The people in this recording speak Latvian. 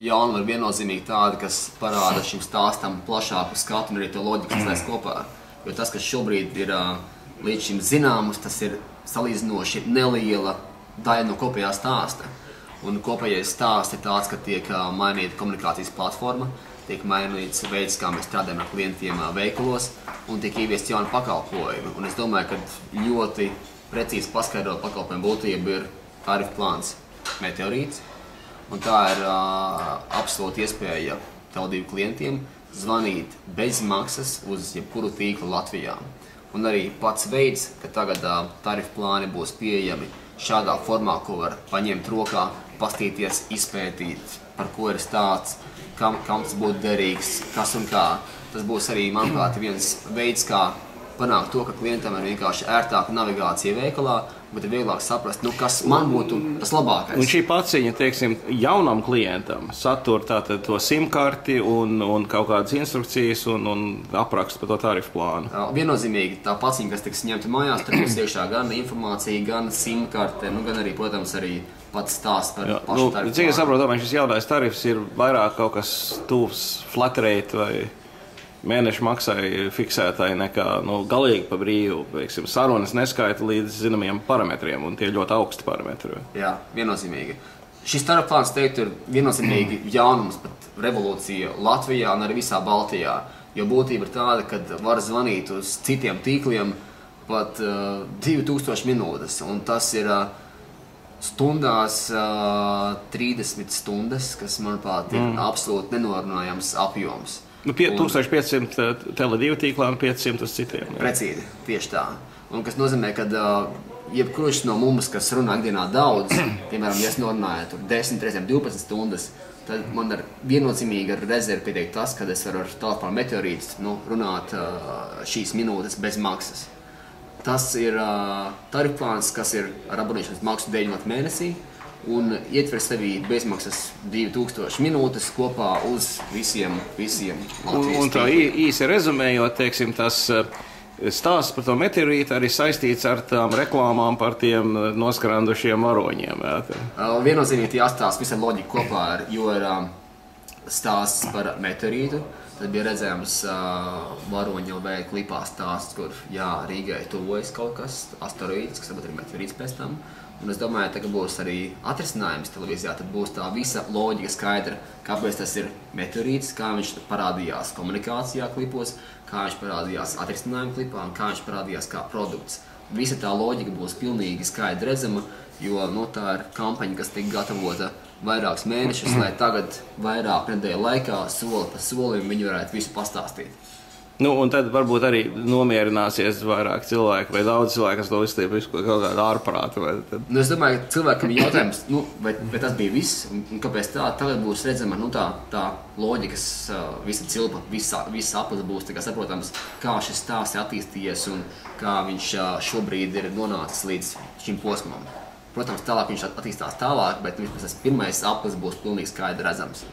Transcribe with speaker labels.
Speaker 1: Jauna ir viennozīmīgi tāda, kas parāda šim stāstam plašāku skatu un arī to loģiku, kas lies kopā. Jo tas, kas šobrīd ir līdz šim zināms, tas ir salīdzinoši neliela daļa no kopējā stāsta. Un kopējais stāsts ir tāds, ka tiek mainīta komunikācijas platforma, tiek mainīts veids, kā mēs strādājam ar klientiem veikalos un tiek ieviest jauni pakalpojumi. Un es domāju, ka ļoti precīzi paskaidrot pakalpojumu būtību ir tarifu plāns Meteorīts. Un tā ir absolūti iespēja valdību klientiem zvanīt bez maksas uz jebkuru tīklu Latvijā. Un arī pats veids, ka tagad tarifu plāni būs pieejami šādā formā, ko var paņemt rokā, pastīties, izpētīt, par ko ir stāsts, kam tas būtu derīgs, kas un kā. Tas būs arī, manuprāt, viens veids, kā panākt to, ka klientam ir vienkārši ērtāka navigācija veikalā, bet ir vieglāk saprast, kas man būtu tas labākais.
Speaker 2: Un šī paciņa, teiksim, jaunam klientam satur tātad to SIM-karti un kaut kādas instrukcijas un aprakstu par to tarifu plānu.
Speaker 1: Viennozīmīgi tā paciņa, kas tiks ņemta mājās, tur būs iekšā gan informācija, gan SIM-karte, gan arī, protams, arī pats stāsts par pašu tarifu plānu.
Speaker 2: Cik es saprotu, domāju, šis jaunais tarifs ir vairāk kaut kas tuvs flat rate vai mēneša maksai fiksētai nekā galīgi pa brīvu. Sarunas neskaita līdz zināmiem parametriem, un tie ir ļoti augsti parametri.
Speaker 1: Jā, viennozīmīgi. Šis tarifu plāns, teiktu, ir viennozīmīgi jaunums, pat revolūcija Latvijā un arī visā Baltijā. Jo būtība ir tāda, ka var zvanīt uz citiem tīkliem pat 2000 minūtes, un tas ir stundās 30 stundas, kas, manuprāt, ir absolūti nenorunājams apjoms.
Speaker 2: 1500 Tele2 tīklā un 500 uz citiem. Jā.
Speaker 1: Precīzi, tieši tā. Un kas nozīmē, ka jebkurš no mums, kas runā ikdienā daudz, piemēram, ja es norunāju 10, 12 stundas, tad man ir viennozīmīgi ar rezervi pietiek tas, kad es varu ar telefonu Meteorīts runāt šīs minūtes bez maksas. Tas ir tarifu plāns, kas ir ar abonēšanas maksu 9 mēnesī, un ietver sevī bezmaksas 2000 minūtes kopā uz visiem Latvijas
Speaker 2: un tā īsi rezumējot, teiksim, tas stāsts par to Meteorītu arī saistīts ar tām reklāmām par tiem noskrandušiem varoņiem.
Speaker 1: Viennozīmīgi jāstāsta visa loģika kopā, jo ir stāsts par Meteorītu. Tad bija redzējams varoņu LV klipā stāsts, kur Rīgai tuvojas kaut kas, asteroīds, kas varbūt ir Meteorīts pēc tam. Un es domāju, ka būs arī atrisinājums televīzijā, tad būs tā visa loģika skaidra, kāpēc tas ir Meteorīts, kā viņš parādījās komunikācijā klipos, kā viņš parādījās atrisinājuma klipā un kā viņš parādījās kā produkts. Visa tā loģika būs pilnīgi skaidra redzama, jo tā ir kampaņa, kas tika gatavota vairākus mēnešus, lai tagad vairāk nedēļu laikā soli pa solim viņi varētu visu pastāstīt.
Speaker 2: Un tad varbūt arī nomierināsies vairāk cilvēku vai daudz cilvēku, kas to izstiep kaut kādā ārprātu.
Speaker 1: Es domāju, ka cilvēkam ir jautājums, vai tas bija viss, un kāpēc tā? Tagad būs redzama tā loģikas visa cilpa, visa aplis būs saprotams, kā šis stāsts ir attīstījies un kā viņš šobrīd ir nonācis līdz šim posmam. Protams, tālāk viņš attīstās tālāk, bet tas pirmais aplis būs pilnīgi skaidri redzams.